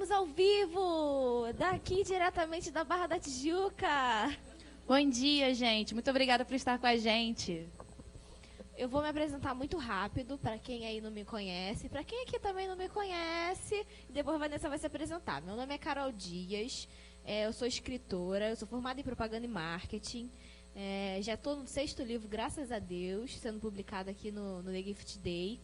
Estamos ao vivo, daqui diretamente da Barra da Tijuca. Bom dia, gente. Muito obrigada por estar com a gente. Eu vou me apresentar muito rápido para quem aí não me conhece, para quem aqui também não me conhece, e depois a Vanessa vai se apresentar. Meu nome é Carol Dias, eu sou escritora, eu sou formada em propaganda e marketing, já estou no 6º livro, graças a Deus, sendo publicado aqui no The Gift Day.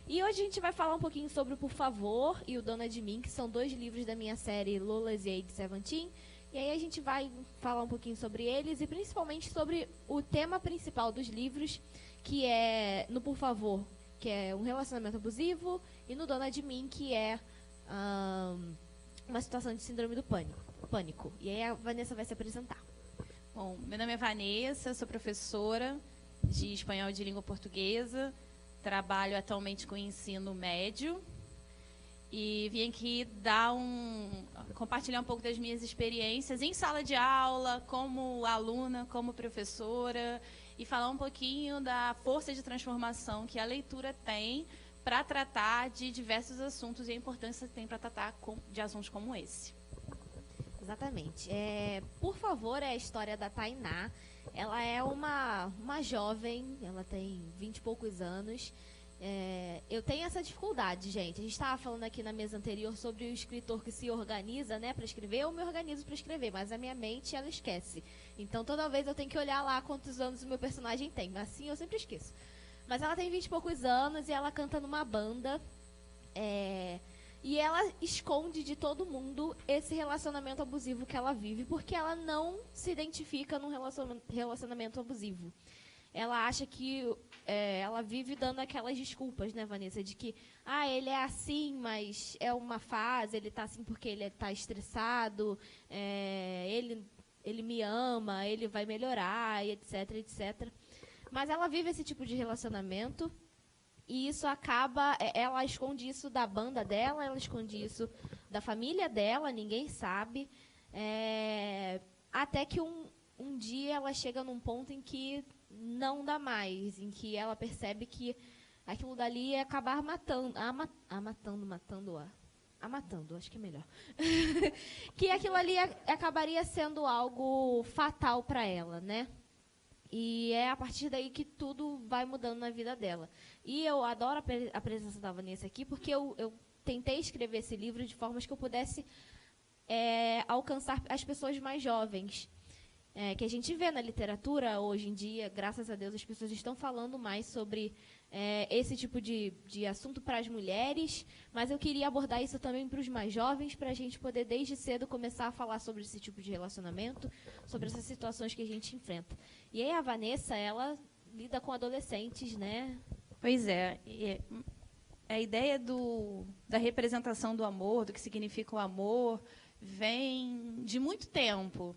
E hoje a gente vai falar um pouquinho sobre o Por Favor e o Dona de Mim, que são 2 livros da minha série Lola's Age 17. E aí a gente vai falar um pouquinho sobre eles e principalmente sobre o tema principal dos livros, que é no Por Favor, que é um relacionamento abusivo, e no Dona de Mim, que é uma situação de síndrome do pânico. E aí a Vanessa vai se apresentar. Bom, meu nome é Vanessa, sou professora de espanhol e de língua portuguesa. Trabalho atualmente com ensino médio e vim aqui compartilhar um pouco das minhas experiências em sala de aula, como aluna, como professora, e falar um pouquinho da força de transformação que a leitura tem para tratar de diversos assuntos e a importância que tem para tratar de assuntos como esse. Exatamente. Por Favor, é a história da Tainá. Ela é uma jovem, ela tem 20 e poucos anos. Eu tenho essa dificuldade, gente. A gente estava falando aqui na mesa anterior sobre o escritor que se organiza, né, para escrever. Eu me organizo para escrever, mas a minha mente, ela esquece. Então, toda vez eu tenho que olhar lá quantos anos o meu personagem tem. Assim, eu sempre esqueço. Mas ela tem 20 e poucos anos e ela canta numa banda. E ela esconde de todo mundo esse relacionamento abusivo que ela vive, porque ela não se identifica num relacionamento abusivo. Ela acha que ela vive dando aquelas desculpas, né, Vanessa, de que ele é assim, mas é uma fase, ele tá assim porque ele tá estressado, ele me ama, ele vai melhorar, e etc, etc. Mas ela vive esse tipo de relacionamento. E isso acaba, ela esconde isso da banda dela, ela esconde isso da família dela, ninguém sabe. Até que um dia ela chega num ponto em que não dá mais, em que ela percebe que aquilo dali ia acabar matando, acho que é melhor. Que aquilo ali acabaria sendo algo fatal para ela, né? E é a partir daí que tudo vai mudando na vida dela. E eu adoro a presença da Vanessa aqui, porque eu tentei escrever esse livro de formas que eu pudesse alcançar as pessoas mais jovens. Que a gente vê na literatura hoje em dia, graças a Deus, as pessoas estão falando mais sobre esse tipo de assunto para as mulheres, mas eu queria abordar isso também para os mais jovens, para a gente poder, desde cedo, começar a falar sobre esse tipo de relacionamento, sobre essas situações que a gente enfrenta. E aí a Vanessa, ela lida com adolescentes, né? Pois é. A ideia da representação do amor, do que significa o amor, vem de muito tempo.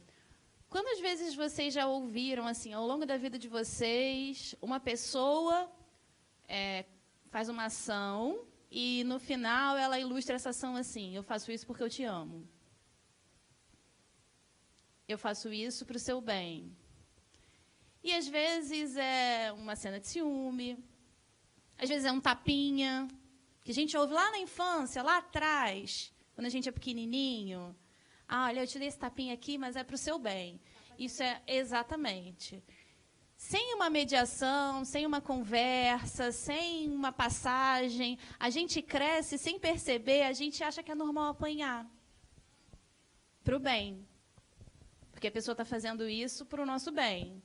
Quantas vezes vocês já ouviram, assim, ao longo da vida de vocês, uma pessoa faz uma ação e, no final, ela ilustra essa ação assim: eu faço isso porque eu te amo. Eu faço isso para o seu bem. E, às vezes, é uma cena de ciúme, às vezes é um tapinha, que a gente ouve lá na infância, lá atrás, quando a gente é pequenininho. Olha, eu te dei esse tapinha aqui, mas é para o seu bem. Isso é exatamente. Sem uma mediação, sem uma conversa, sem uma passagem, a gente cresce sem perceber, a gente acha que é normal apanhar. Para o bem. Porque a pessoa está fazendo isso para o nosso bem.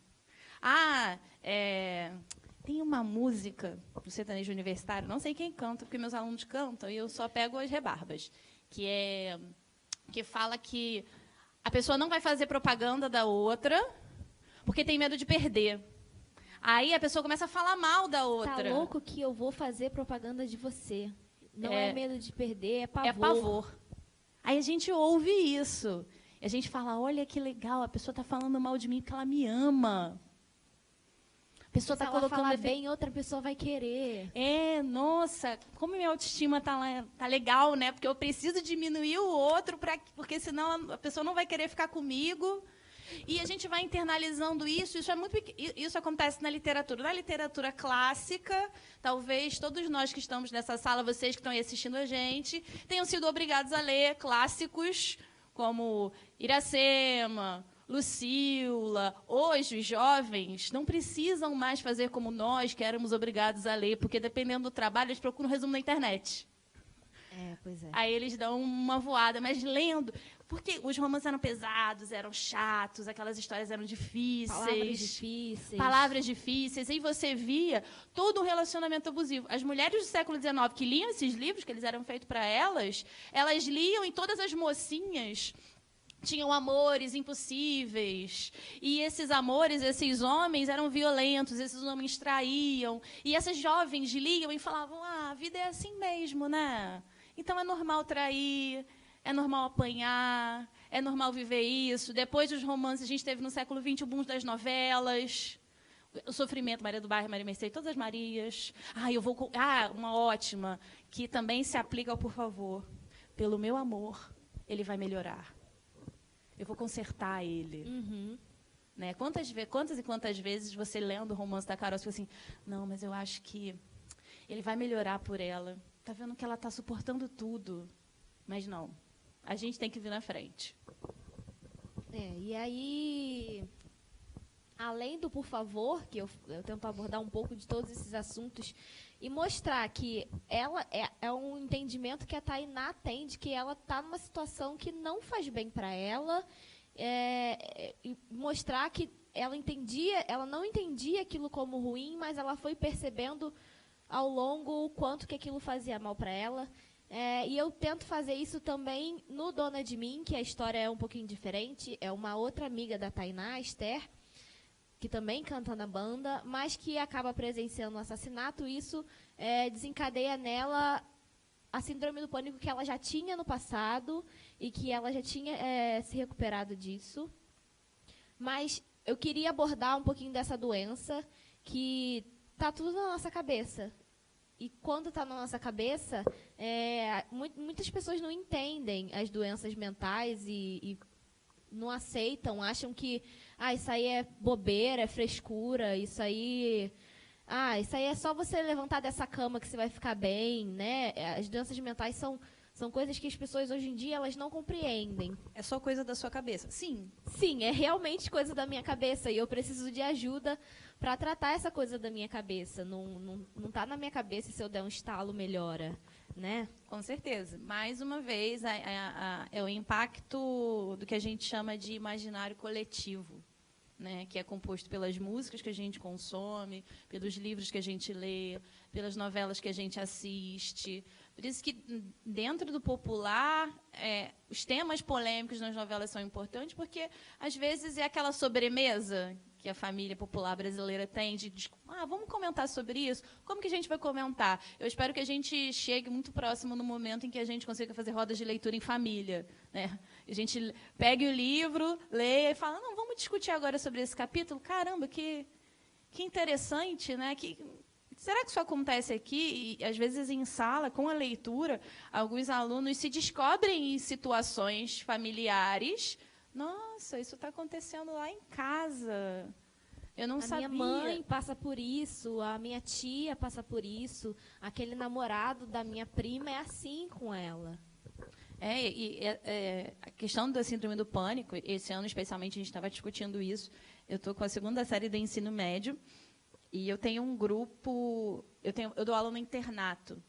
Tem uma música do sertanejo universitário, não sei quem canta, porque meus alunos cantam, e eu só pego as rebarbas, que fala que a pessoa não vai fazer propaganda da outra porque tem medo de perder. Aí a pessoa começa a falar mal da outra. Tá louco que eu vou fazer propaganda de você. Não é medo de perder, é pavor. É pavor. Aí a gente ouve isso. E a gente fala, olha que legal, a pessoa está falando mal de mim porque ela me ama. A pessoa está colocando... Se ela falar bem, outra pessoa vai querer. Nossa, como minha autoestima tá legal, né? Porque eu preciso diminuir o outro, porque senão a pessoa não vai querer ficar comigo. E a gente vai internalizando isso. Isso acontece na literatura. Na literatura clássica, talvez todos nós que estamos nessa sala, vocês que estão aí assistindo a gente, tenham sido obrigados a ler clássicos como Iracema, Lucília. Hoje, os jovens não precisam mais fazer como nós, que éramos obrigados a ler, porque, dependendo do trabalho, eles procuram um resumo na internet. Pois é. Aí eles dão uma voada, mas lendo. Porque os romances eram pesados, eram chatos, aquelas histórias eram difíceis. Palavras difíceis. E você via todo um relacionamento abusivo. As mulheres do século XIX que liam esses livros, que eles eram feitos para elas liam, e todas as mocinhas tinham amores impossíveis. E esses amores, esses homens eram violentos, esses homens traíam. E essas jovens liam e falavam, a vida é assim mesmo, né? Então é normal trair, é normal apanhar, é normal viver isso. Depois dos romances, a gente teve no século XX o boom das novelas, o sofrimento, Maria do Bairro, Maria Mercedes, todas as Marias. Uma ótima, que também se aplica ao Por Favor. Pelo meu amor, ele vai melhorar. Eu vou consertar ele. Uhum. Né? Quantas e quantas vezes você lendo o romance da Carol, você fala assim, não, mas eu acho que ele vai melhorar por ela. Está vendo que ela está suportando tudo. Mas não. A gente tem que vir na frente. E aí, além do Por Favor, que eu tento abordar um pouco de todos esses assuntos e mostrar que ela é um entendimento que a Tainá tem de que ela está numa situação que não faz bem para ela, e mostrar que ela não entendia aquilo como ruim, mas ela foi percebendo ao longo o quanto que aquilo fazia mal para ela. E eu tento fazer isso também no Dona de Mim, que a história é um pouquinho diferente. É uma outra amiga da Tainá, a Esther, que também canta na banda, mas que acaba presenciando um assassinato. Isso desencadeia nela a síndrome do pânico que ela já tinha no passado e que ela já tinha se recuperado disso. Mas eu queria abordar um pouquinho dessa doença, que está tudo na nossa cabeça. E quando está na nossa cabeça, muitas pessoas não entendem as doenças mentais e não aceitam, acham que isso aí é bobeira, é frescura, isso aí é só você levantar dessa cama que você vai ficar bem, né? As doenças mentais são coisas que as pessoas hoje em dia elas não compreendem. É só coisa da sua cabeça. Sim. Sim, é realmente coisa da minha cabeça e eu preciso de ajuda para tratar essa coisa da minha cabeça. Não está na minha cabeça e se eu der um estalo melhora, né? Com certeza. Mais uma vez, é o impacto do que a gente chama de imaginário coletivo, né? Que é composto pelas músicas que a gente consome, pelos livros que a gente lê, pelas novelas que a gente assiste. Por isso que, dentro do popular, os temas polêmicos nas novelas são importantes, porque, às vezes, é aquela sobremesa que a família popular brasileira tem de vamos comentar sobre isso? Como que a gente vai comentar? Eu espero que a gente chegue muito próximo no momento em que a gente consiga fazer rodas de leitura em família, né? A gente pegue o livro, leia e fala, não, vamos discutir agora sobre esse capítulo? Caramba, que interessante, né? Será que isso acontece aqui? E, às vezes, em sala, com a leitura, alguns alunos se descobrem em situações familiares. Nossa, isso está acontecendo lá em casa. Eu não sabia. A minha mãe passa por isso, a minha tia passa por isso, aquele namorado da minha prima é assim com ela. A questão da síndrome do pânico, esse ano especialmente a gente estava discutindo isso. Eu estou com a 2ª série do ensino médio e eu tenho um grupo, eu dou aula no internato,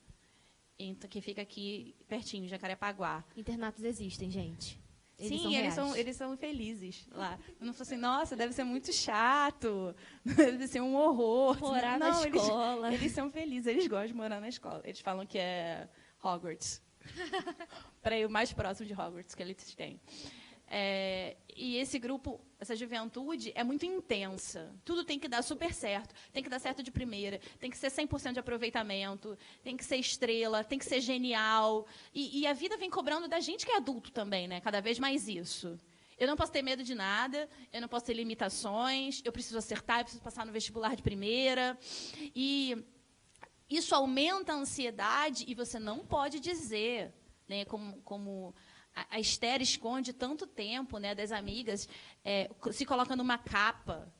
que fica aqui pertinho, Jacarepaguá. Internatos existem, gente. Sim, eles são felizes lá. Eu não falo assim, nossa, deve ser muito chato, deve ser um horror. Morar na escola. Eles são felizes, eles gostam de morar na escola. Eles falam que é Hogwarts. Para ir o mais próximo de Hogwarts que eles têm. E esse grupo, essa juventude, é muito intensa. Tudo tem que dar super certo. Tem que dar certo de primeira. Tem que ser 100% de aproveitamento. Tem que ser estrela. Tem que ser genial. E a vida vem cobrando da gente que é adulto também, né? Cada vez mais isso. Eu não posso ter medo de nada. Eu não posso ter limitações. Eu preciso acertar. Eu preciso passar no vestibular de primeira. E isso aumenta a ansiedade e você não pode dizer, né, como A Esther esconde tanto tempo, né, das amigas, se coloca numa capa.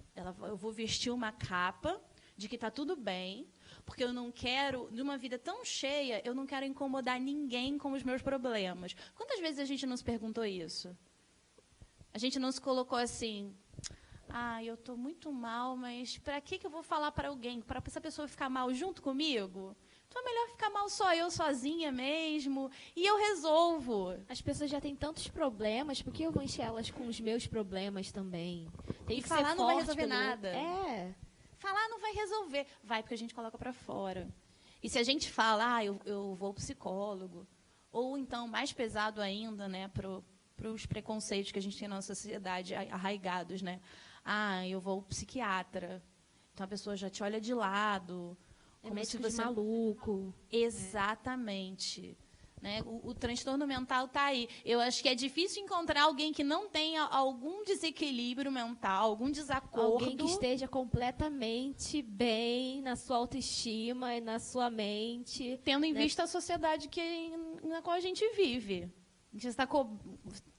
Eu vou vestir uma capa de que está tudo bem, porque eu não quero, numa vida tão cheia, eu não quero incomodar ninguém com os meus problemas. Quantas vezes a gente não se perguntou isso? A gente não se colocou assim, eu estou muito mal, mas para que eu vou falar para alguém? Para essa pessoa ficar mal junto comigo? Então é melhor ficar mal só eu sozinha mesmo, e eu resolvo. As pessoas já têm tantos problemas, por que eu vou encher elas com os meus problemas também? Tem E que falar ser não vai forte resolver pelo- nada. Falar não vai resolver. Vai, porque a gente coloca para fora. E se a gente fala, eu vou ao psicólogo, ou então, mais pesado ainda, né, para os preconceitos que a gente tem na nossa sociedade arraigados, né? Eu vou ao psiquiatra. Então a pessoa já te olha de lado. Como médico de maluco. Exatamente. Né? O transtorno mental está aí. Eu acho que é difícil encontrar alguém que não tenha algum desequilíbrio mental, algum desacordo. Alguém que esteja completamente bem na sua autoestima e na sua mente. Tendo em vista a sociedade na qual a gente vive. A gente está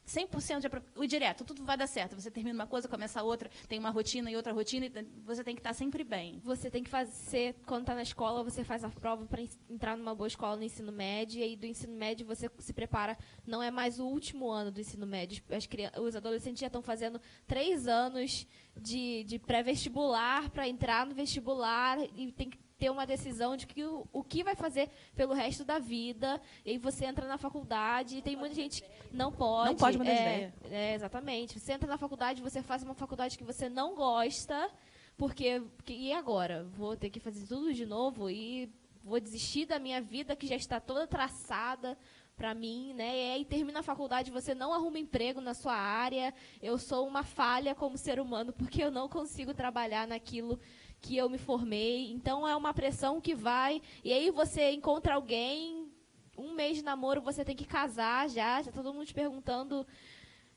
100% o direto, tudo vai dar certo. Você termina uma coisa, começa a outra, tem uma rotina e outra rotina, e você tem que estar sempre bem. Você tem que fazer, quando está na escola, você faz a prova para entrar numa boa escola no ensino médio, e aí do ensino médio você se prepara, não é mais o último ano do ensino médio. Os adolescentes já estão fazendo 3 anos de pré-vestibular para entrar no vestibular, e tem que ter uma decisão de que o que vai fazer pelo resto da vida, e aí você entra na faculdade, e tem muita gente que não pode mudar de ideia. Exatamente. Você entra na faculdade, você faz uma faculdade que você não gosta, e agora? Vou ter que fazer tudo de novo e vou desistir da minha vida que já está toda traçada para mim, né? E aí termina a faculdade, você não arruma emprego na sua área. Eu sou uma falha como ser humano porque eu não consigo trabalhar naquilo que eu me formei. Então é uma pressão que vai, e aí você encontra alguém, 1 mês de namoro, você tem que casar já tá todo mundo te perguntando.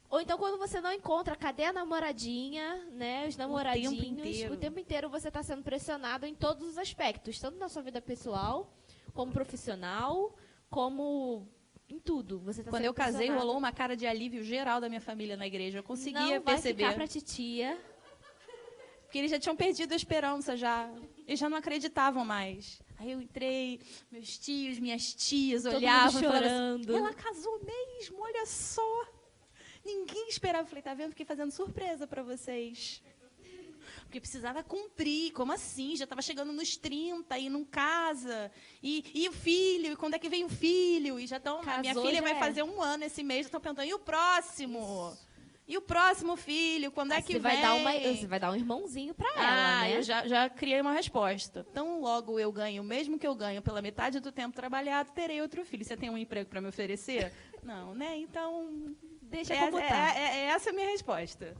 Ou então quando você não encontra, cadê a namoradinha, né? Os namoradinhos. O tempo inteiro você está sendo pressionado em todos os aspectos, tanto na sua vida pessoal, como profissional, como em tudo. Você tá Quando sendo eu casei, pressionado. rolou uma cara de alívio geral da minha família na igreja. Eu conseguia Não vai perceber. ficar pra titia. Porque eles já tinham perdido a esperança já. Eles já não acreditavam mais. Aí eu entrei, meus tios, minhas tias Todo olhavam mundo e falavam chorando. assim, ela casou mesmo, olha só. Ninguém esperava. Eu falei, tá vendo? Fiquei fazendo surpresa para vocês. Porque precisava cumprir. Como assim? Já estava chegando nos 30 e não casa. E o filho? E quando é que vem o filho? E já estão. Minha filha vai fazer 1 ano esse mês. Já estão perguntando, e o próximo? Isso. E o próximo filho? Quando é que você vem? Você vai dar um irmãozinho para ela, né? Eu já criei uma resposta. Então, logo eu ganho, mesmo que eu ganho pela metade do tempo trabalhado, terei outro filho. Você tem um emprego para me oferecer? Não, né? Então, deixa como tá. Essa é a minha resposta.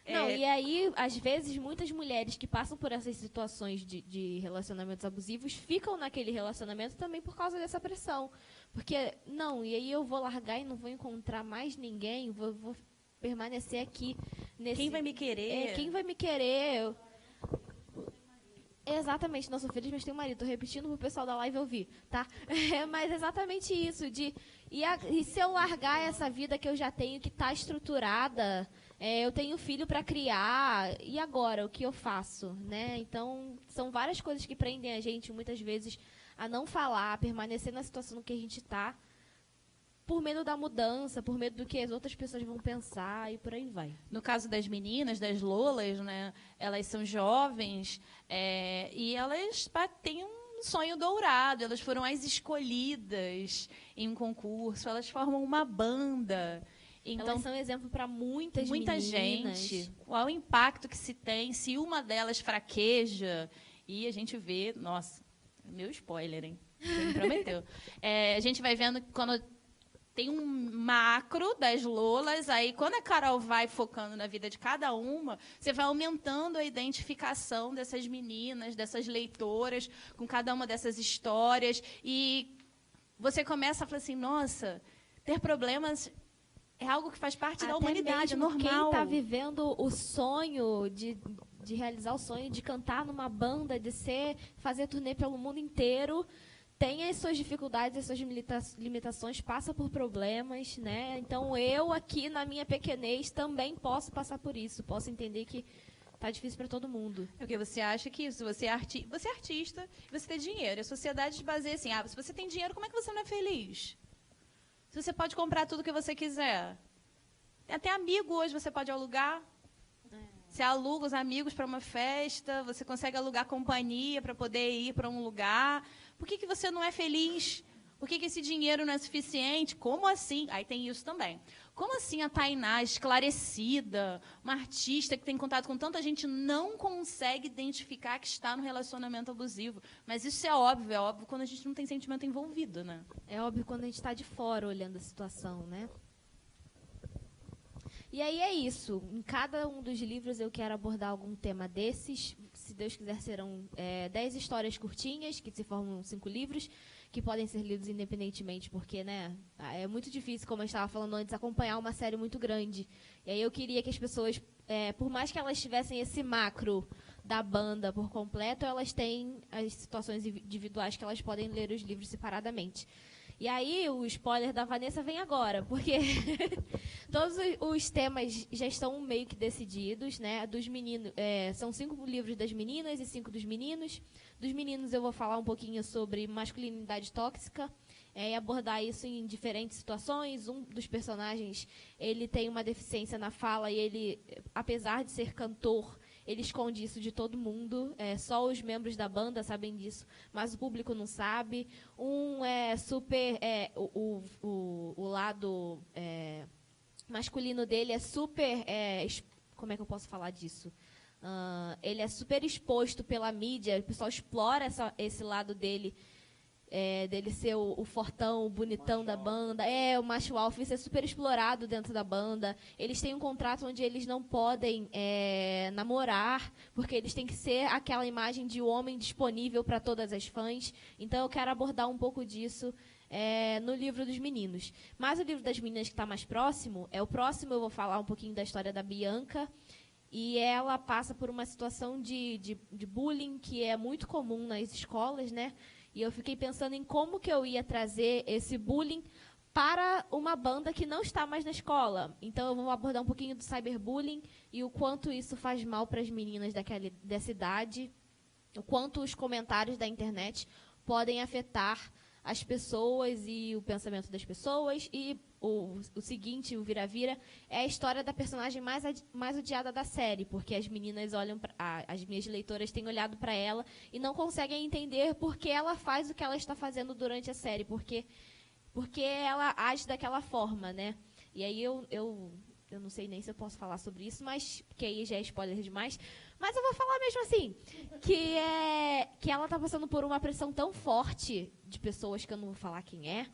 Não, e aí, às vezes, muitas mulheres que passam por essas situações de relacionamentos abusivos ficam naquele relacionamento também por causa dessa pressão. Porque, e aí eu vou largar e não vou encontrar mais ninguém, vou permanecer aqui. Quem vai me querer? Quem vai me querer? Exatamente, não sou feliz, mas tenho marido. Tô repetindo pro pessoal da live ouvir, tá? Mas exatamente isso, e se eu largar essa vida que eu já tenho, que tá estruturada, eu tenho filho para criar, e agora, o que eu faço, né? Então, são várias coisas que prendem a gente, muitas vezes, a não falar, a permanecer na situação que a gente tá, por medo da mudança, por medo do que as outras pessoas vão pensar, e por aí vai. No caso das meninas, das lolas, né? Elas são jovens e elas têm um sonho dourado. Elas foram as escolhidas em um concurso. Elas formam uma banda. Então, elas são exemplo para muita meninas. Gente. Qual o impacto que se tem se uma delas fraqueja? E a gente vê... Nossa, meu spoiler, hein? Você me prometeu. A gente vai vendo quando... Tem um macro das lolas, aí quando a Carol vai focando na vida de cada uma, você vai aumentando a identificação dessas meninas, dessas leitoras, com cada uma dessas histórias, e você começa a falar assim, nossa, ter problemas é algo que faz parte da humanidade, é normal. Quem está vivendo o sonho de realizar o sonho de cantar numa banda, fazer turnê pelo mundo inteiro, tem as suas dificuldades, as suas limitações, passa por problemas, né? Então, eu aqui, na minha pequenez, também posso passar por isso. Posso entender que tá difícil para todo mundo. Porque você acha que se você é artista, você tem dinheiro. A sociedade te baseia assim, se você tem dinheiro, como é que você não é feliz? Se você pode comprar tudo que você quiser. Até amigo hoje você pode alugar. Você aluga os amigos para uma festa, você consegue alugar companhia para poder ir para um lugar. Por que você não é feliz? Por que esse dinheiro não é suficiente? Como assim? Aí tem isso também. Como assim a Tainá, esclarecida, uma artista que tem contato com tanta gente, não consegue identificar que está no relacionamento abusivo? Mas isso é óbvio quando a gente não tem sentimento envolvido, né? É óbvio quando a gente está de fora olhando a situação, né? E aí é isso. Em cada um dos livros eu quero abordar algum tema desses. Se Deus quiser, serão 10 histórias curtinhas, que se formam 5 livros, que podem ser lidos independentemente, porque, né, é muito difícil, como eu estava falando antes, acompanhar uma série muito grande. E aí eu queria que as pessoas, por mais que elas tivessem esse macro da banda por completo, elas têm as situações individuais que elas podem ler os livros separadamente. E aí, o spoiler da Vanessa vem agora, porque todos os temas já estão meio que decididos, né? Dos meninos, são 5 livros das meninas e 5 dos meninos. Dos meninos eu vou falar um pouquinho sobre masculinidade tóxica, e abordar isso em diferentes situações. Um dos personagens, ele tem uma deficiência na fala e ele, apesar de ser cantor, ele esconde isso de todo mundo. Só os membros da banda sabem disso, mas o público não sabe. Um é super... o lado masculino dele é super... como é que eu posso falar disso? Ele é super exposto pela mídia. O pessoal explora esse lado dele, dele ser o fortão, o bonitão da banda. O macho alfa, isso é super explorado dentro da banda. Eles têm um contrato onde eles não podem namorar, porque eles têm que ser aquela imagem de homem disponível para todas as fãs. Então, eu quero abordar um pouco disso no livro dos meninos. Mas o livro das meninas, que está mais próximo, o próximo. Eu vou falar um pouquinho da história da Bianca. E ela passa por uma situação de bullying que é muito comum nas escolas, né? E eu fiquei pensando em como que eu ia trazer esse bullying para uma banda que não está mais na escola. Então, eu vou abordar um pouquinho do cyberbullying e o quanto isso faz mal para as meninas dessa idade, o quanto os comentários da internet podem afetar as pessoas e o pensamento das pessoas. E o seguinte, o vira-vira, é a história da personagem mais odiada da série, porque as meninas olham, as minhas leitoras têm olhado para ela e não conseguem entender por que ela faz o que ela está fazendo durante a série, porque ela age daquela forma, né? E aí eu não sei nem se eu posso falar sobre isso, mas porque aí já é spoiler demais. Mas eu vou falar mesmo assim, que ela está passando por uma pressão tão forte de pessoas, que eu não vou falar quem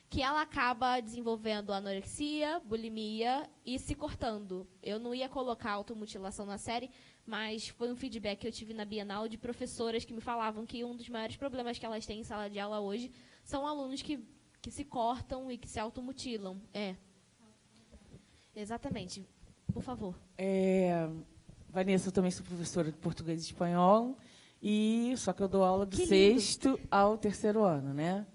que ela acaba desenvolvendo anorexia, bulimia e se cortando. Eu não ia colocar automutilação na série, mas foi um feedback que eu tive na Bienal de professoras que me falavam que um dos maiores problemas que elas têm em sala de aula hoje são alunos que se cortam e que se automutilam. Exatamente. Por favor. Vanessa, eu também sou professora de português e espanhol, só que eu dou aula do Que 6º ao 3º ano, né?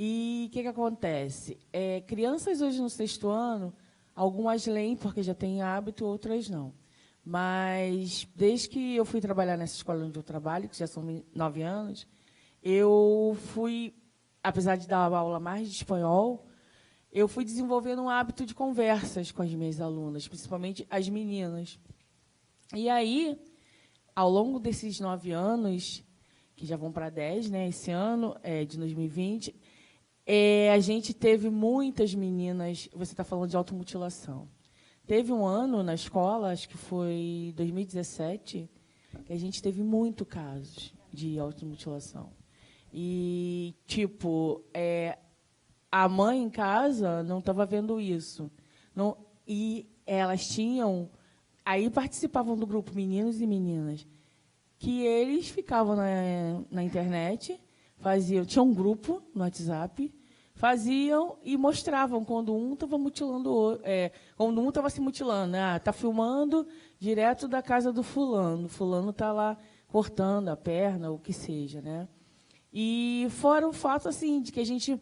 E o que acontece? Crianças hoje no 6º ano, algumas leem porque já têm hábito, outras não. Mas, desde que eu fui trabalhar nessa escola onde eu trabalho, que já são 9 anos, eu fui, apesar de dar aula mais de espanhol, eu fui desenvolvendo um hábito de conversas com as minhas alunas, principalmente as meninas. E aí, ao longo desses 9 anos, que já vão para 10, né, esse ano, de 2020, a gente teve muitas meninas. Você está falando de automutilação. Teve um ano na escola, acho que foi 2017, que a gente teve muito casos de automutilação. E, a mãe em casa não estava vendo isso. E elas tinham... Aí participavam do grupo Meninos e Meninas, que eles ficavam na internet, tinha um grupo no WhatsApp, faziam e mostravam quando um estava mutilando, quando um estava se mutilando, né? Está filmando direto da casa do fulano está lá cortando a perna, o que seja, né? E fora o fato assim, de que a gente,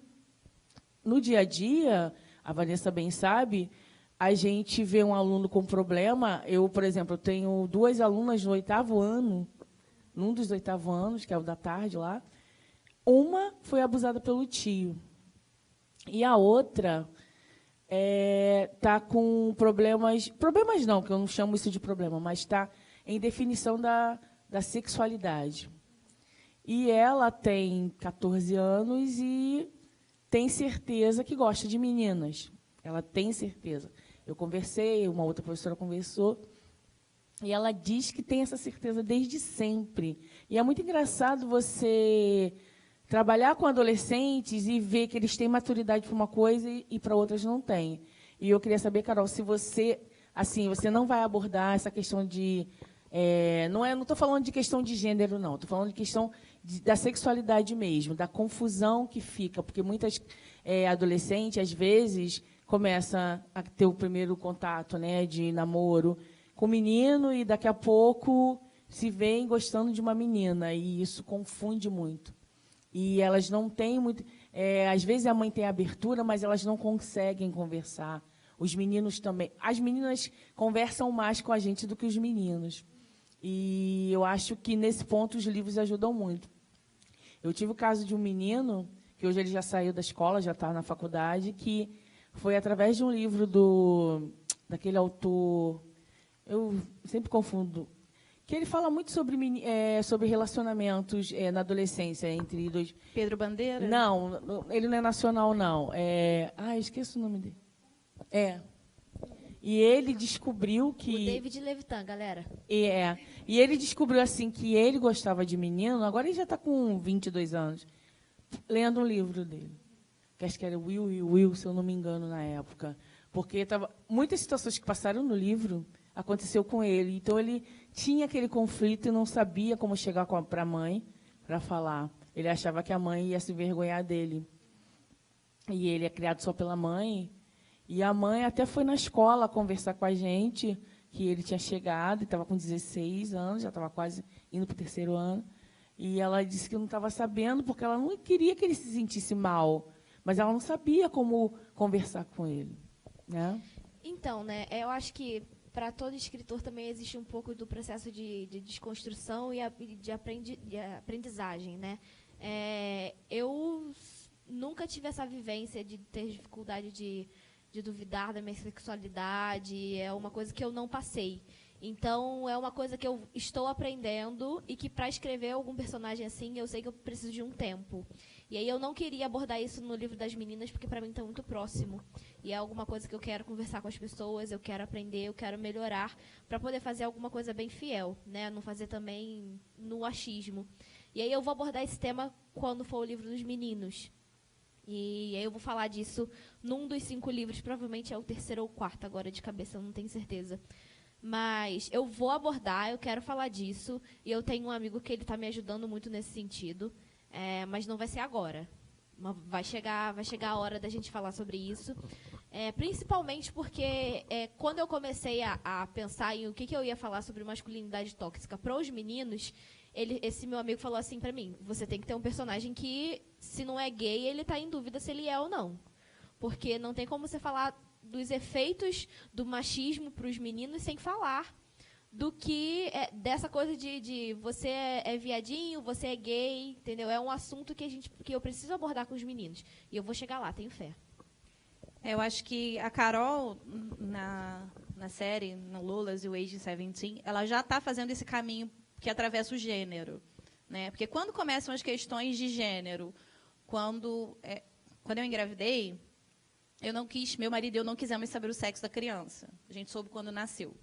no dia a dia, a Vanessa bem sabe, a gente vê um aluno com problema. Eu, por exemplo, tenho 2 alunas no 8º ano, num dos 8º anos, que é o da tarde lá. Uma foi abusada pelo tio. E a outra está com problemas... Problemas não, que eu não chamo isso de problema, mas está em definição da sexualidade. E ela tem 14 anos e tem certeza que gosta de meninas. Ela tem certeza. Eu conversei, uma outra professora conversou, e ela diz que tem essa certeza desde sempre. E é muito engraçado você trabalhar com adolescentes e ver que eles têm maturidade para uma coisa e para outras não têm. E eu queria saber, Carol, se você, assim, você não vai abordar essa questão de... não estou falando de questão de gênero, não. Estou falando de questão da sexualidade mesmo, da confusão que fica. Porque muitas adolescentes, às vezes, começam a ter o primeiro contato, né, de namoro com o menino e, daqui a pouco, se veem gostando de uma menina. E isso confunde muito. E elas não têm muito... às vezes, a mãe tem abertura, mas elas não conseguem conversar. Os meninos também. As meninas conversam mais com a gente do que os meninos. E eu acho que, nesse ponto, os livros ajudam muito. Eu tive o caso de um menino, que hoje ele já saiu da escola, já está na faculdade, que foi através de um livro daquele autor... Eu sempre confundo... que ele fala muito sobre relacionamentos na adolescência entre dois... Pedro Bandeira? Não, ele não é nacional, não. Esqueço o nome dele. E ele descobriu que... O David Levitan, galera. E ele descobriu assim que ele gostava de menino, agora ele já está com 22 anos, lendo um livro dele. Que acho que era Will, se eu não me engano, na época. Porque muitas situações que passaram no livro aconteceu com ele. Então, ele tinha aquele conflito e não sabia como chegar para a mãe para falar. Ele achava que a mãe ia se envergonhar dele. E ele é criado só pela mãe. E a mãe até foi na escola conversar com a gente, que ele tinha chegado, e estava com 16 anos, já estava quase indo para o 3º ano. E ela disse que não estava sabendo, porque ela não queria que ele se sentisse mal, mas ela não sabia como conversar com ele. Né? Então, né, eu acho que para todo escritor também existe um pouco do processo de desconstrução e de aprendizagem, né? Eu nunca tive essa vivência de ter dificuldade de duvidar da minha sexualidade, é uma coisa que eu não passei. Então, é uma coisa que eu estou aprendendo e que, para escrever algum personagem assim, eu sei que eu preciso de um tempo. E aí eu não queria abordar isso no livro das meninas, porque para mim está muito próximo. E é alguma coisa que eu quero conversar com as pessoas, eu quero aprender, eu quero melhorar, para poder fazer alguma coisa bem fiel, né? Não fazer também no achismo. E aí eu vou abordar esse tema quando for o livro dos meninos. E aí eu vou falar disso num dos 5 livros, provavelmente é o 3º ou 4º, agora de cabeça, eu não tenho certeza. Mas eu vou abordar, eu quero falar disso, e eu tenho um amigo que ele está me ajudando muito nesse sentido, mas não vai ser agora. Vai chegar a hora da gente falar sobre isso, principalmente porque quando eu comecei a pensar em o que eu ia falar sobre masculinidade tóxica para os meninos, esse meu amigo falou assim para mim: você tem que ter um personagem que, se não é gay, ele está em dúvida se ele é ou não. Porque não tem como você falar dos efeitos do machismo para os meninos sem falar do que dessa coisa de você é viadinho, você é gay, entendeu? É um assunto que eu preciso abordar com os meninos. E eu vou chegar lá, tenho fé. Eu acho que a Carol, na série, no Lolas e o Age 17, ela já está fazendo esse caminho que atravessa o gênero. Né? Porque quando começam as questões de gênero, quando eu engravidei, meu marido e eu não quisemos saber o sexo da criança. A gente soube quando nasceu.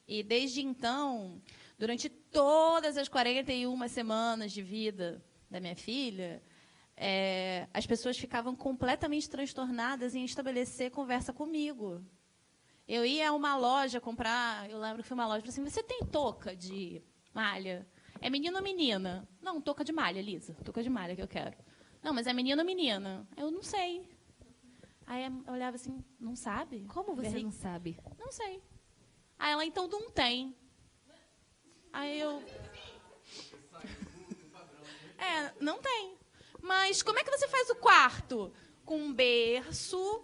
E, desde então, durante todas as 41 semanas de vida da minha filha, as pessoas ficavam completamente transtornadas em estabelecer conversa comigo. Eu ia a uma loja comprar, eu lembro que foi uma loja, eu falei assim: você tem touca de malha? É menino ou menina? Não, touca de malha, Lisa. Touca de malha que eu quero. Não, mas é menino ou menina? Eu não sei. Aí eu olhava assim: não sabe? Como você não sabe? Não sei. Aí ela: então não tem. Aí eu... Não tem. Mas como é que você faz o quarto? Com um berço,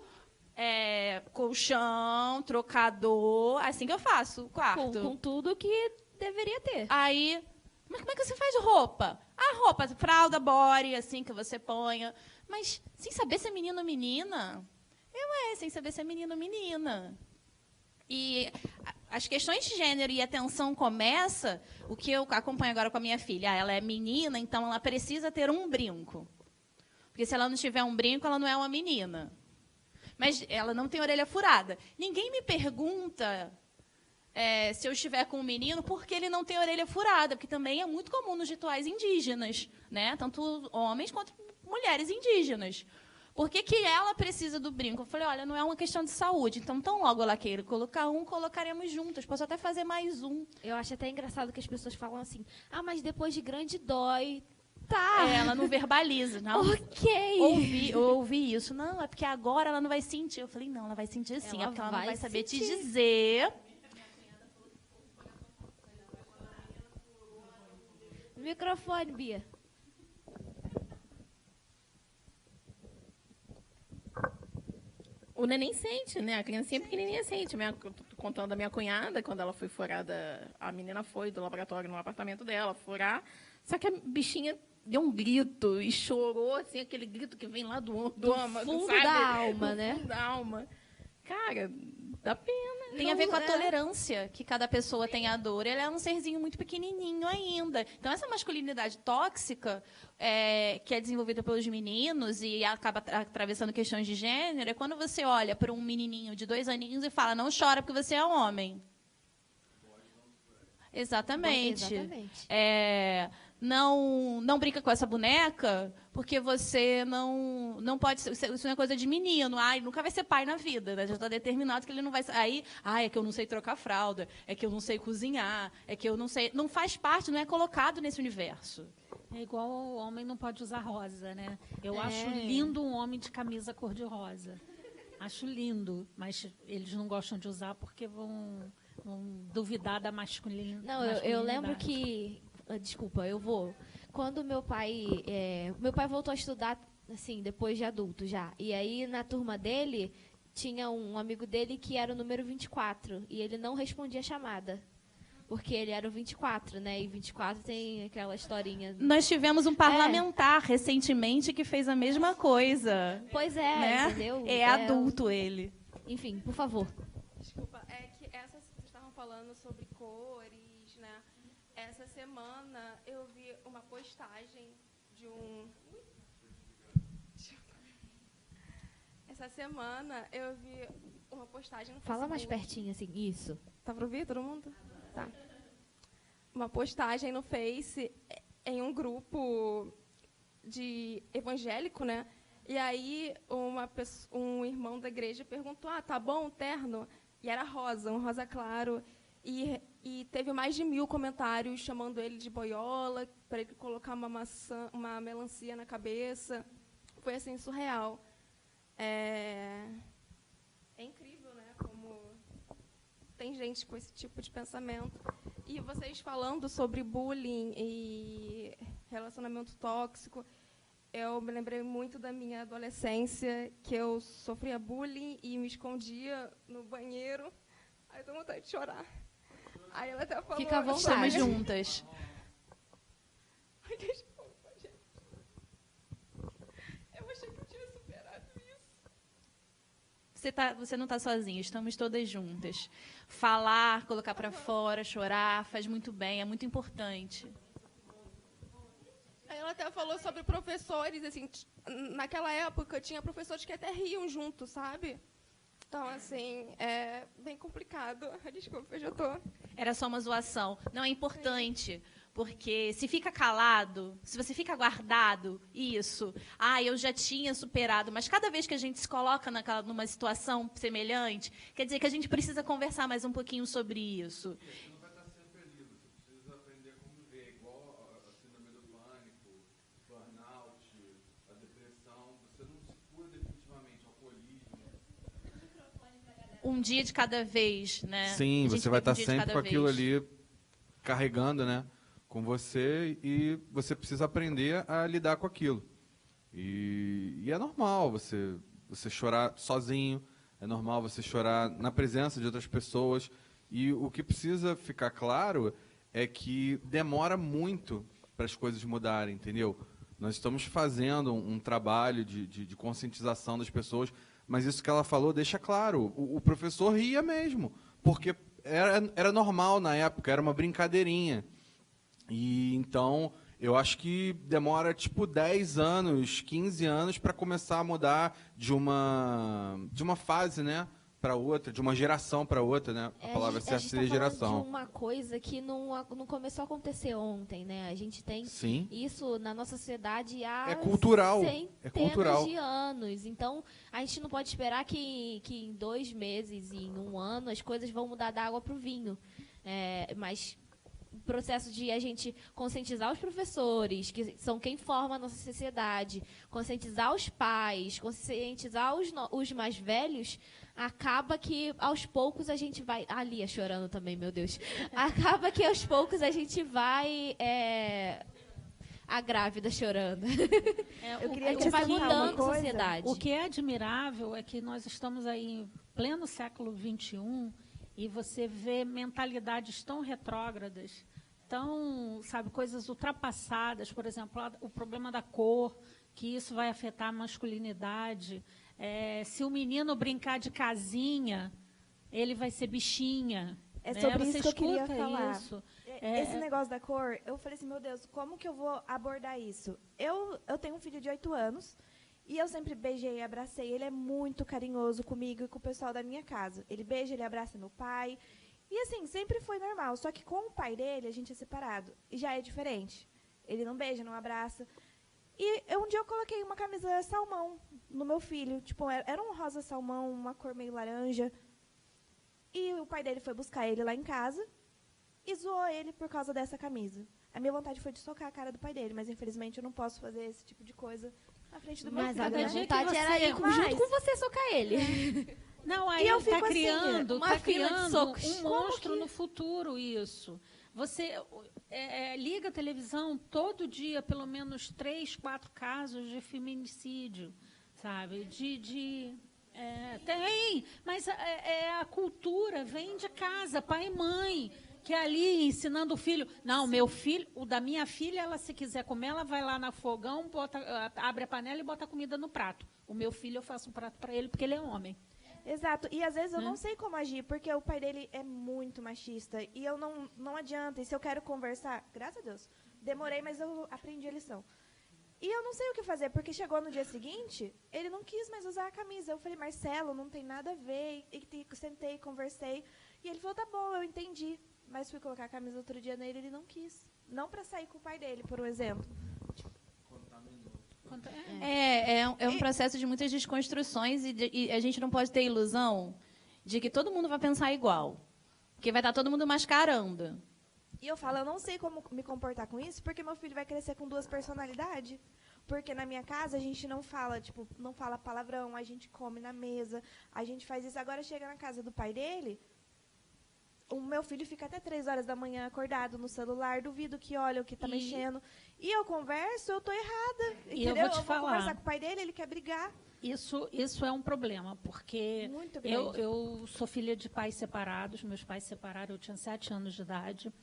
colchão, trocador. Assim que eu faço o quarto. Com tudo que deveria ter. Aí, mas como é que você faz roupa? A roupa, fralda, body, assim que você ponha. Mas sem saber se é menino ou menina. Sem saber se é menino ou menina. E as questões de gênero e atenção começa, o que eu acompanho agora com a minha filha. Ela é menina, então ela precisa ter um brinco. Porque se ela não tiver um brinco, ela não é uma menina. Mas ela não tem orelha furada. Ninguém me pergunta se eu estiver com um menino por que ele não tem orelha furada, porque também é muito comum nos rituais indígenas, né? Tanto homens quanto mulheres indígenas. Por que ela precisa do brinco? Eu falei, olha, não é uma questão de saúde. Então, tão logo ela queira colocar um, colocaremos juntas. Posso até fazer mais um. Eu acho até engraçado que as pessoas falam assim, mas depois de grande dói. Tá. Ela não verbaliza. Não. Ok. Ouvi isso. Não, é porque agora ela não vai sentir. Eu falei, não, ela vai sentir sim. É porque ela não vai saber te dizer. Microfone, Bia. O neném sente, né? A criancinha pequenininha sente. Eu tô contando da minha cunhada, quando ela foi furada, a menina foi do laboratório no apartamento dela furar, só que a bichinha deu um grito e chorou, assim, aquele grito que vem lá do fundo sabe? da alma, né? Do fundo da alma. Cara, dá pena. Tem a ver com a tolerância que cada pessoa tem à dor. Ele é um serzinho muito pequenininho ainda. Então, essa masculinidade tóxica, que é desenvolvida pelos meninos e acaba atravessando questões de gênero, é quando você olha para um menininho de 2 aninhos e fala, não chora porque você é homem. Exatamente. Não brinca com essa boneca porque você não pode ser, isso não é coisa de menino. Nunca vai ser pai na vida, né? Já está determinado que ele não vai ser. Aí, é que eu não sei trocar fralda, é que eu não sei cozinhar, é que eu não sei. Não faz parte, não é colocado nesse universo. É igual o homem não pode usar rosa, né? Eu acho lindo um homem de camisa cor-de-rosa. Acho lindo, mas eles não gostam de usar porque vão duvidar da masculinidade. Não, eu lembro que... Desculpa, eu vou. Quando meu pai voltou a estudar, assim, depois de adulto já. E aí, na turma dele, tinha um amigo dele que era o número 24. E ele não respondia a chamada. Porque ele era o 24, né? E 24 tem aquela historinha. Nós tivemos um parlamentar recentemente que fez a mesma coisa. Pois né? Entendeu? É adulto ele. Enfim, por favor. Desculpa, vocês estavam falando sobre cores, né? Essa semana eu vi uma postagem de um... Essa semana eu vi uma postagem no Facebook. Fala mais pertinho, assim, isso. Tá pra ouvir todo mundo? Tá. Uma postagem no Face em um grupo de evangélico, né? E aí um irmão da igreja perguntou, tá bom o terno? E era rosa, um rosa claro. E teve mais de 1000 comentários chamando ele de boiola, para ele colocar uma melancia na cabeça. Foi, assim, surreal. É incrível, né? Como tem gente com esse tipo de pensamento. E vocês falando sobre bullying e relacionamento tóxico, eu me lembrei muito da minha adolescência, que eu sofria bullying e me escondia no banheiro. Aí eu tenho vontade de chorar. Aí ela até falou... Fica à vontade. Estamos juntas. Ai, desculpa, gente. Eu achei que eu tinha superado isso. Você não está sozinha, estamos todas juntas. Falar, colocar para fora, chorar, faz muito bem, é muito importante. Aí ela até falou sobre professores, assim, naquela época tinha professores que até riam junto, sabe? Então, assim, é bem complicado. Desculpa, eu já tô... Era só uma zoação. Não, é importante, porque se fica calado, se você fica guardado, isso, eu já tinha superado, mas cada vez que a gente se coloca numa situação semelhante, quer dizer que a gente precisa conversar mais um pouquinho sobre isso. Você não vai estar sempre feliz, você precisa aprender a conviver, igual a síndrome do pânico, burnout, a depressão, você não se cura definitivamente, o alcoolismo. Um dia de cada vez, né? Sim, você vai estar sempre com aquilo ali carregando, né? com você e você precisa aprender a lidar com aquilo. E é normal você chorar sozinho, é normal você chorar na presença de outras pessoas. E o que precisa ficar claro é que demora muito para as coisas mudarem, entendeu? Nós estamos fazendo um trabalho de conscientização das pessoas, mas isso que ela falou deixa claro. O professor ria mesmo, porque era normal na época, era uma brincadeirinha. E então, eu acho que demora tipo 10 anos, 15 anos para começar a mudar de uma fase, né, para outra, de uma geração para outra, né? A palavra certa seria geração. De uma coisa que não começou a acontecer ontem, né? A gente tem Sim. isso na nossa sociedade há É cultural. centenas de anos. Então, a gente não pode esperar que em 2 meses, em 1 ano, as coisas vão mudar da água para o vinho. Mas o processo de a gente conscientizar os professores, que são quem forma a nossa sociedade, conscientizar os pais, conscientizar os mais velhos, acaba que aos poucos a gente vai... A Lia chorando também, meu Deus. Acaba que aos poucos a gente vai... A grávida chorando. A gente vai mudando a sociedade. O que é admirável é que nós estamos aí em pleno século XXI e você vê mentalidades tão retrógradas, tão, sabe, coisas ultrapassadas, por exemplo, o problema da cor, que isso vai afetar a masculinidade. Se o menino brincar de casinha, ele vai ser bichinha. É sobre Você isso que eu queria escuta falar. isso. Esse negócio da cor, eu falei assim, meu Deus, como que eu vou abordar isso? Eu tenho um filho de 8 anos e eu sempre beijei e abracei. Ele é muito carinhoso comigo e com o pessoal da minha casa. Ele beija, ele abraça meu pai. E assim, sempre foi normal. Só que com o pai dele, a gente é separado. E já é diferente. Ele não beija, não abraça. E um dia eu coloquei uma camisa salmão no meu filho. Tipo, era um rosa salmão, uma cor meio laranja. E o pai dele foi buscar ele lá em casa e zoou ele por causa dessa camisa. A minha vontade foi de socar a cara do pai dele, mas infelizmente eu não posso fazer esse tipo de coisa na frente do meu Mas filho. a minha né? vontade era ir junto com você socar ele. Não, aí E eu está fico assim, criando, uma tá fila de criando socos. um monstro no futuro, isso. Você liga a televisão todo dia, pelo menos 3, 4 casos de feminicídio, sabe? Tem, mas a cultura vem de casa, pai e mãe, que é ali ensinando o filho. Não, meu filho, o da minha filha, ela se quiser comer, ela vai lá no fogão, abre a panela e bota a comida no prato. O meu filho, eu faço um prato para ele, porque ele é homem. Exato. E às vezes eu não sei como agir, porque o pai dele é muito machista. E eu não adianta. E se eu quero conversar, graças a Deus, demorei, mas eu aprendi a lição. E eu não sei o que fazer, porque chegou no dia seguinte, ele não quis mais usar a camisa. Eu falei, Marcelo, não tem nada a ver. E sentei, conversei. E ele falou, tá bom, eu entendi. Mas fui colocar a camisa outro dia nele, ele não quis. Não para sair com o pai dele, por um exemplo. É um processo de muitas desconstruções e a gente não pode ter ilusão de que todo mundo vai pensar igual. Porque vai estar todo mundo mascarando. E eu falo, eu não sei como me comportar com isso, porque meu filho vai crescer com 2 personalidades. Porque na minha casa a gente não fala, não fala palavrão, a gente come na mesa, a gente faz isso. Agora chega na casa do pai dele, o meu filho fica até 3 horas da manhã acordado no celular, duvido que olha o que está mexendo. E eu converso, eu estou errada. E entendeu? eu vou te falar. Conversar com o pai dele, ele quer brigar. Isso é um problema, porque Muito grande. eu sou filha de pais separados, meus pais se separaram, eu tinha 7 anos de idade,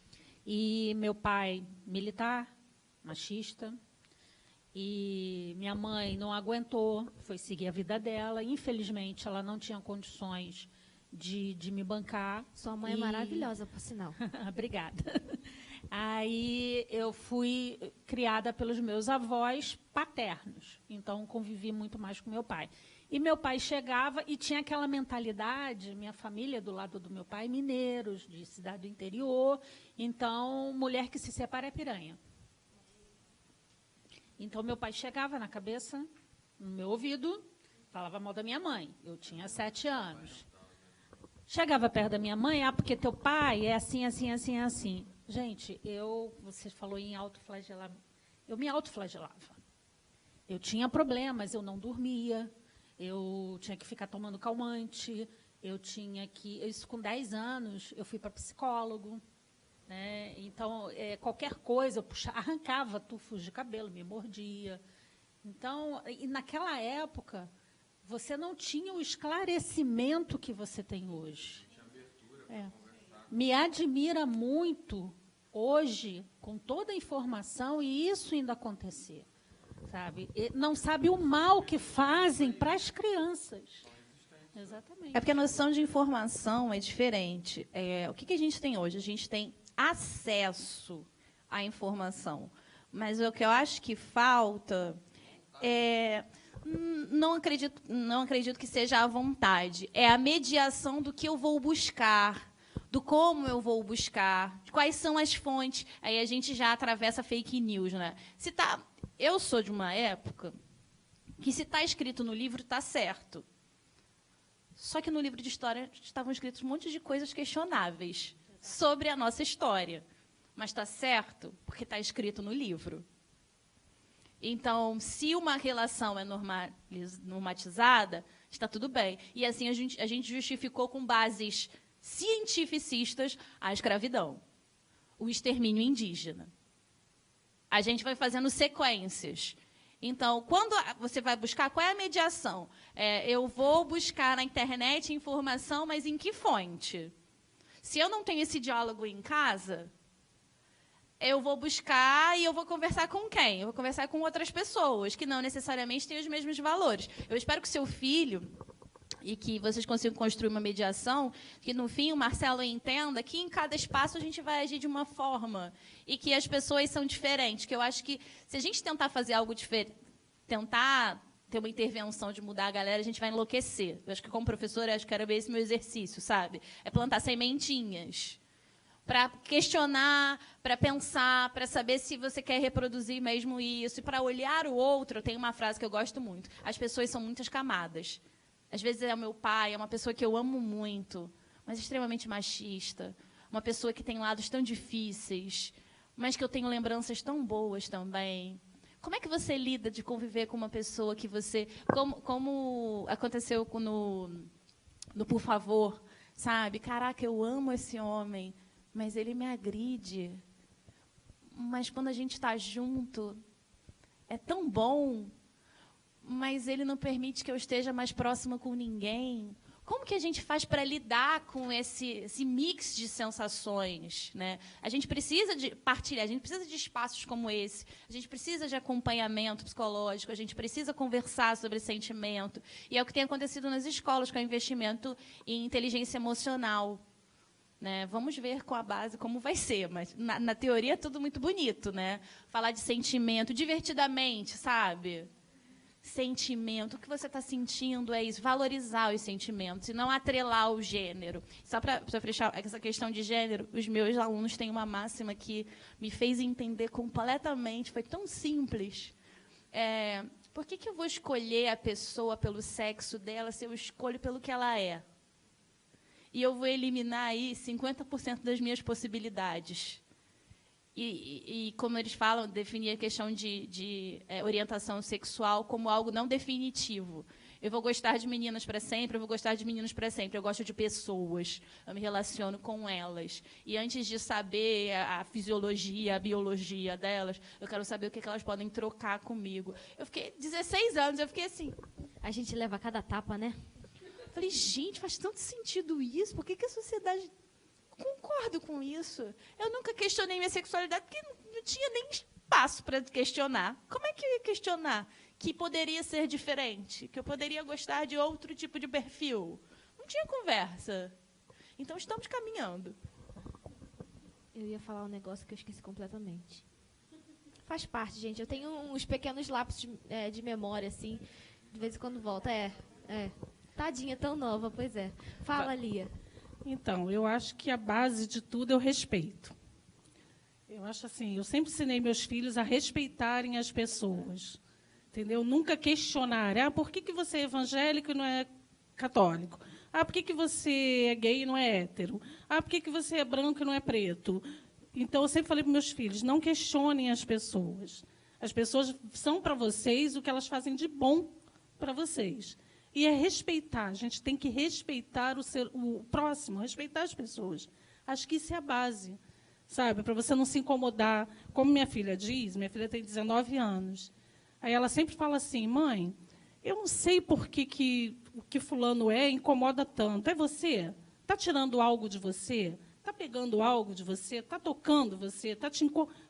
e meu pai, militar, machista, e minha mãe não aguentou, foi seguir a vida dela, infelizmente ela não tinha condições de me bancar. Sua mãe é maravilhosa, por sinal. Obrigada. Aí eu fui criada pelos meus avós paternos, então convivi muito mais com meu pai. E meu pai chegava e tinha aquela mentalidade, minha família do lado do meu pai, mineiros, de cidade do interior, então mulher que se separa é piranha. Então meu pai chegava na cabeça, no meu ouvido, falava mal da minha mãe. Eu tinha 7 anos. Chegava perto da minha mãe, porque teu pai é assim, assim, assim, assim. Gente, você falou em autoflagelar, eu me autoflagelava. Eu tinha problemas, eu não dormia, eu tinha que ficar tomando calmante, isso com 10 anos, eu fui para psicólogo, né? Então, qualquer coisa, eu arrancava tufos de cabelo, me mordia. Então, e naquela época, você não tinha o esclarecimento que você tem hoje. Me admira muito, hoje, com toda a informação, e isso ainda acontecer. Sabe? E não sabe o mal que fazem para as crianças. Exatamente. É porque a noção de informação é diferente. O que a gente tem hoje? A gente tem acesso à informação. Mas o que eu acho que falta não acredito que seja a vontade. É a mediação do que eu vou buscar, do como eu vou buscar, de quais são as fontes. Aí a gente já atravessa fake news, né? Eu sou de uma época que, se está escrito no livro, está certo. Só que no livro de história estavam escritos um monte de coisas questionáveis sobre a nossa história. Mas está certo porque está escrito no livro. Então, se uma relação é normatizada, está tudo bem. E assim a gente justificou com bases cientificistas a escravidão, o extermínio indígena. A gente vai fazendo sequências. Então, quando você vai buscar, qual é a mediação? Eu vou buscar na internet informação, mas em que fonte? Se eu não tenho esse diálogo em casa, eu vou buscar e eu vou conversar com quem? Eu vou conversar com outras pessoas, que não necessariamente têm os mesmos valores. Eu espero que o seu filho, e que vocês consigam construir uma mediação, que, no fim, o Marcelo entenda que, em cada espaço, a gente vai agir de uma forma e que as pessoas são diferentes. Que eu acho que, se a gente tentar fazer algo diferente, tentar ter uma intervenção de mudar a galera, a gente vai enlouquecer. Eu acho que, como professora, acho que era esse meu exercício, sabe? É plantar sementinhas para questionar, para pensar, para saber se você quer reproduzir mesmo isso. E para olhar o outro, tem uma frase que eu gosto muito. As pessoas são muitas camadas. Às vezes é o meu pai, é uma pessoa que eu amo muito, mas extremamente machista. Uma pessoa que tem lados tão difíceis, mas que eu tenho lembranças tão boas também. Como é que você lida de conviver com uma pessoa que você... Como aconteceu no Por Favor, sabe? Caraca, eu amo esse homem, mas ele me agride. Mas quando a gente está junto, é tão bom, mas ele não permite que eu esteja mais próxima com ninguém. Como que a gente faz para lidar com esse mix de sensações, né? A gente precisa de partilhar, a gente precisa de espaços como esse, a gente precisa de acompanhamento psicológico, a gente precisa conversar sobre sentimento. E é o que tem acontecido nas escolas, com o investimento em inteligência emocional. Né? Vamos ver com a base como vai ser, mas na teoria é tudo muito bonito, né? Falar de sentimento divertidamente, sabe? Sentimento, o que você está sentindo é isso, valorizar os sentimentos e não atrelar o gênero. Só para fechar essa questão de gênero, os meus alunos têm uma máxima que me fez entender completamente, foi tão simples. Por que eu vou escolher a pessoa pelo sexo dela se eu escolho pelo que ela é? E eu vou eliminar aí 50% das minhas possibilidades. E como eles falam, definir a questão de orientação sexual como algo não definitivo. Eu vou gostar de meninas para sempre, eu vou gostar de meninos para sempre. Eu gosto de pessoas, eu me relaciono com elas. E antes de saber a fisiologia, a biologia delas, eu quero saber o que elas podem trocar comigo. Eu fiquei 16 anos, eu fiquei assim... A gente leva cada tapa, né? Falei, gente, faz tanto sentido isso, por que a sociedade... Concordo com isso. Eu nunca questionei minha sexualidade porque não tinha nem espaço para questionar. Como é que eu ia questionar que poderia ser diferente? Que eu poderia gostar de outro tipo de perfil? Não tinha conversa. Então, estamos caminhando. Eu ia falar um negócio que eu esqueci completamente. Faz parte, gente. Eu tenho uns pequenos lapsos de memória, assim. De vez em quando volta. Tadinha, tão nova, pois é. Fala, Lia. Então, eu acho que a base de tudo é o respeito. Eu acho assim, eu sempre ensinei meus filhos a respeitarem as pessoas. Entendeu? Nunca questionar. Por que você é evangélico e não é católico? Por que você é gay e não é hétero? Por que você é branco e não é preto? Então, eu sempre falei para meus filhos, não questionem as pessoas. As pessoas são para vocês o que elas fazem de bom para vocês. E é respeitar. A gente tem que respeitar o próximo, respeitar as pessoas. Acho que isso é a base. sabe? Para você não se incomodar. Como minha filha diz, minha filha tem 19 anos. Aí ela sempre fala assim, mãe, eu não sei por que o que fulano incomoda tanto. É você? Está tirando algo de você? Está pegando algo de você? Está tocando você?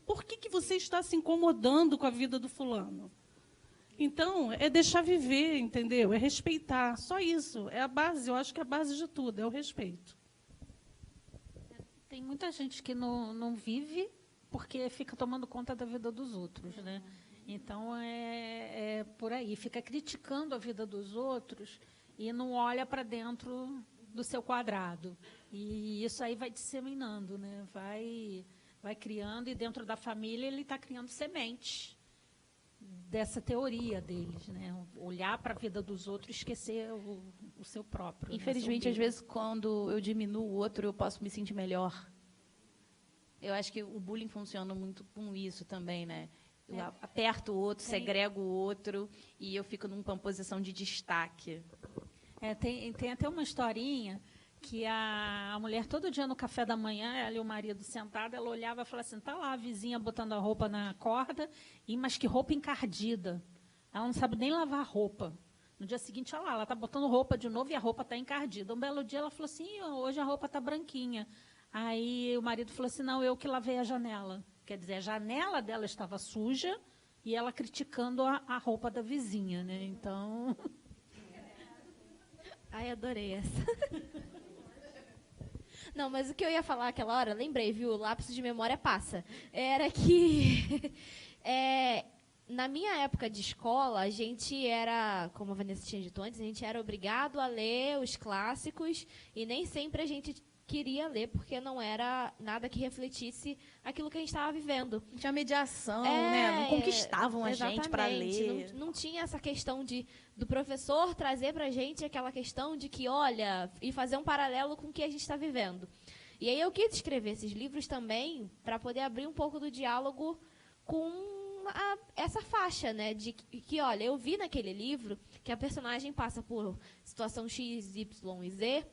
Por que você está se incomodando com a vida do fulano? Então, é deixar viver, entendeu? É respeitar. Só isso. É a base, eu acho que é a base de tudo, é o respeito. Tem muita gente que não vive porque fica tomando conta da vida dos outros, né? Então, é por aí. Fica criticando a vida dos outros e não olha para dentro do seu quadrado. E isso aí vai disseminando, né? Vai criando, e dentro da família ele está criando sementes dessa teoria deles, né? Olhar para a vida dos outros e esquecer o seu próprio. Infelizmente, né? às vezes, quando eu diminuo o outro, eu posso me sentir melhor. Eu acho que o bullying funciona muito com isso também, né? Eu aperto o outro, segrego o outro, e eu fico numa posição de destaque. Tem até uma historinha que a mulher, todo dia no café da manhã, ela e o marido sentado, ela olhava e falava assim, tá lá a vizinha botando a roupa na corda, mas que roupa encardida. Ela não sabe nem lavar a roupa. No dia seguinte, olha lá, ela está botando roupa de novo e a roupa está encardida. Um belo dia ela falou assim, hoje a roupa está branquinha. Aí o marido falou assim, não, eu que lavei a janela. Quer dizer, a janela dela estava suja e ela criticando a roupa da vizinha, né? Então... Ai, adorei essa. Não, mas o que eu ia falar aquela hora, lembrei, viu? O lápis de memória passa. Era que... na minha época de escola, a gente era, como a Vanessa tinha dito antes, a gente era obrigado a ler os clássicos e nem sempre a gente queria ler, porque não era nada que refletisse aquilo que a gente estava vivendo. Tinha mediação, né? Não conquistavam a gente para ler. Não tinha essa questão do professor trazer para a gente aquela questão de que, olha, e fazer um paralelo com o que a gente está vivendo. E aí eu quis escrever esses livros também para poder abrir um pouco do diálogo com essa faixa, né? De que, olha, eu vi naquele livro que a personagem passa por situação X, Y e Z,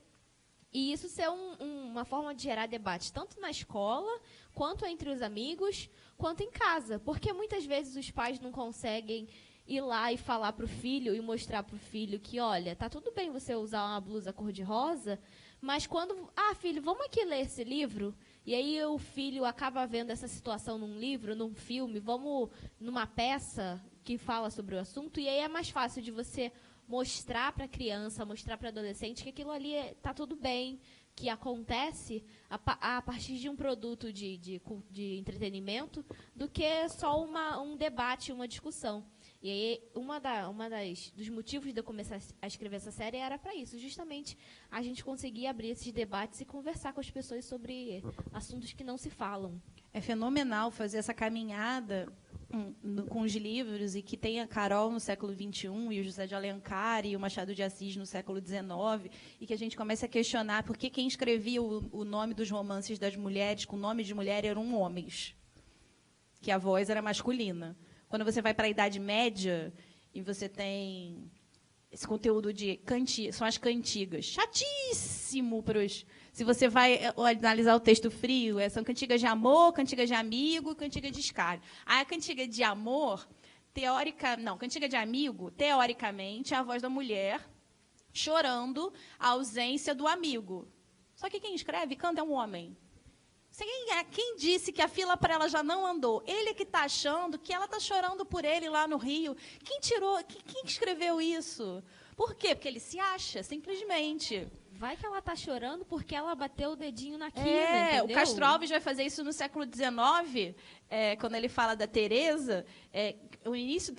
e isso ser uma forma de gerar debate, tanto na escola, quanto entre os amigos, quanto em casa. Porque muitas vezes os pais não conseguem ir lá e falar para o filho e mostrar para o filho que, olha, tá tudo bem você usar uma blusa cor-de-rosa, mas quando... filho, vamos aqui ler esse livro? E aí o filho acaba vendo essa situação num livro, num filme, vamos numa peça que fala sobre o assunto, e aí é mais fácil de você mostrar para a criança, mostrar para adolescente que aquilo ali está tudo bem, que acontece a partir de um produto de entretenimento, do que só um debate, uma discussão. E aí, dos motivos de eu começar a escrever essa série era para isso, justamente a gente conseguir abrir esses debates e conversar com as pessoas sobre assuntos que não se falam. É fenomenal fazer essa caminhada com os livros, e que tem a Carol no século XXI, e o José de Alencar e o Machado de Assis no século XIX, e que a gente comece a questionar por que quem escrevia o nome dos romances das mulheres com nome de mulher eram homens, que a voz era masculina. Quando você vai para a Idade Média e você tem esse conteúdo são as cantigas, chatíssimo para os... Se você vai analisar o texto frio, são cantigas de amor, cantigas de amigo e cantiga de escárnio. Aí a cantiga de amor, cantiga de amigo, teoricamente, é a voz da mulher chorando a ausência do amigo. Só que quem escreve e canta é um homem. Quem disse que a fila para ela já não andou? Ele é que está achando que ela está chorando por ele lá no Rio. Quem escreveu isso? Por quê? Porque ele se acha, simplesmente. Vai que ela está chorando porque ela bateu o dedinho na quina, entendeu? O Castro Alves vai fazer isso no século XIX, quando ele fala da Teresa. O início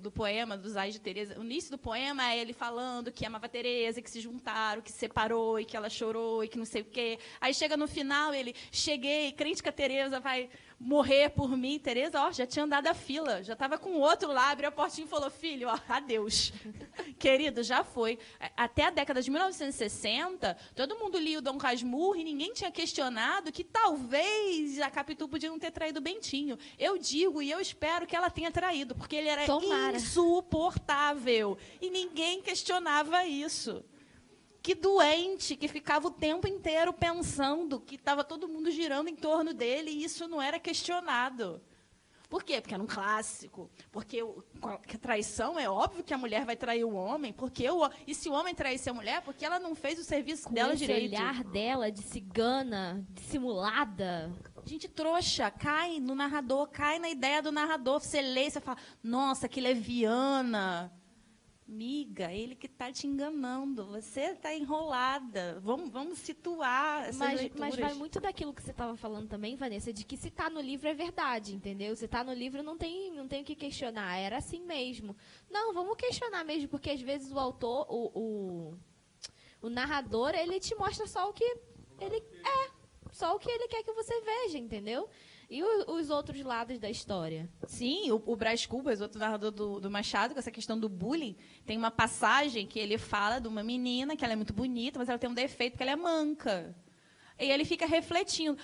do poema, dos Ais de Teresa, o início do poema é ele falando que amava a Teresa, que se juntaram, que se separou, e que ela chorou, e que não sei o quê. Aí chega no final, ele, cheguei, crente que a Teresa vai morrer por mim. Teresa, já tinha andado a fila, já estava com o outro lá, abriu a portinha e falou, filho, adeus. Querido, já foi. Até a década de 1960, todo mundo lia o Dom Casmurro e ninguém tinha questionado que talvez a Capitu podia não ter traído o Bentinho. Eu digo e eu espero que ela tenha traído, porque ele era insuportável. E ninguém questionava isso. que doente, que ficava o tempo inteiro pensando que estava todo mundo girando em torno dele e isso não era questionado. Por quê? Porque era um clássico. Porque a traição, é óbvio que a mulher vai trair o homem. E se o homem traísse a mulher, porque ela não fez o serviço dela direito. Com esse olhar dela de cigana, dissimulada. Gente trouxa, cai no narrador, cai na ideia do narrador. Você lê e você fala, nossa, que leviana. Miga, ele que está te enganando. Você está enrolada. Vamos situar essas leituras. Mas vai muito daquilo que você estava falando também, Vanessa, de que se está no livro é verdade, entendeu? Se está no livro não tem o que questionar. Era assim mesmo. Não, vamos questionar mesmo, porque às vezes o autor, o narrador, ele te mostra só o que ele é. Só o que ele quer que você veja, entendeu? E os outros lados da história? Sim, o Brás Cubas, outro narrador do Machado, com essa questão do bullying, tem uma passagem que ele fala de uma menina, que ela é muito bonita, mas ela tem um defeito, porque ela é manca. E ele fica refletindo.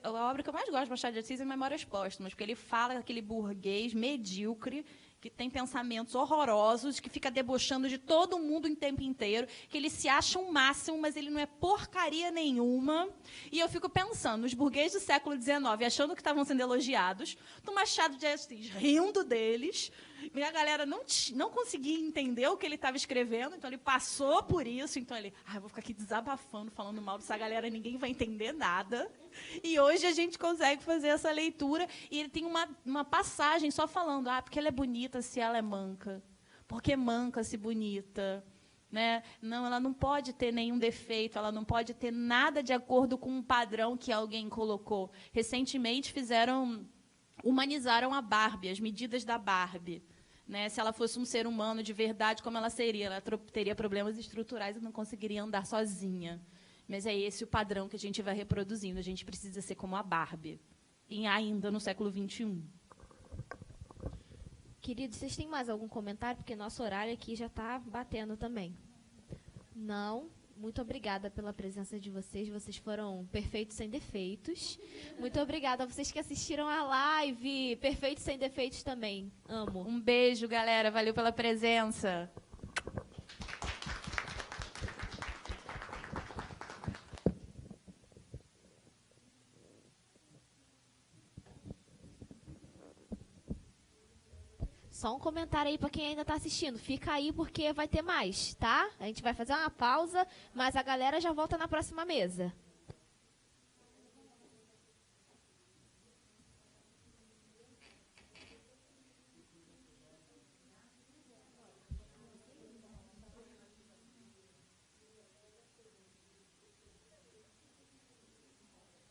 A obra que eu mais gosto de Machado de Assis é Memórias Póstumas, porque ele fala daquele burguês medíocre, que tem pensamentos horrorosos, que fica debochando de todo mundo o tempo inteiro, que ele se acha um máximo, mas ele não é porcaria nenhuma. E eu fico pensando, os burgueses do século XIX, achando que estavam sendo elogiados, do Machado de Assis rindo deles, e a galera não conseguia entender o que ele estava escrevendo, então ele passou por isso, então ele, eu vou ficar aqui desabafando, falando mal dessa galera, ninguém vai entender nada. E hoje a gente consegue fazer essa leitura e ele tem uma passagem só falando, porque ela é bonita se ela é manca, porque manca se bonita, né? Não, ela não pode ter nenhum defeito, ela não pode ter nada de acordo com um padrão que alguém colocou. Recentemente humanizaram a Barbie, as medidas da Barbie. Né? Se ela fosse um ser humano de verdade, como ela seria? Ela teria problemas estruturais e não conseguiria andar sozinha. Mas é esse o padrão que a gente vai reproduzindo. A gente precisa ser como a Barbie, ainda no século XXI. Queridos, vocês têm mais algum comentário? Porque nosso horário aqui já está batendo também. Não? Muito obrigada pela presença de vocês. Vocês foram perfeitos sem defeitos. Muito obrigada a vocês que assistiram a live. Perfeitos sem defeitos também. Amo. Um beijo, galera. Valeu pela presença. Só um comentário aí para quem ainda está assistindo. Fica aí porque vai ter mais, tá? A gente vai fazer uma pausa, mas a galera já volta na próxima mesa.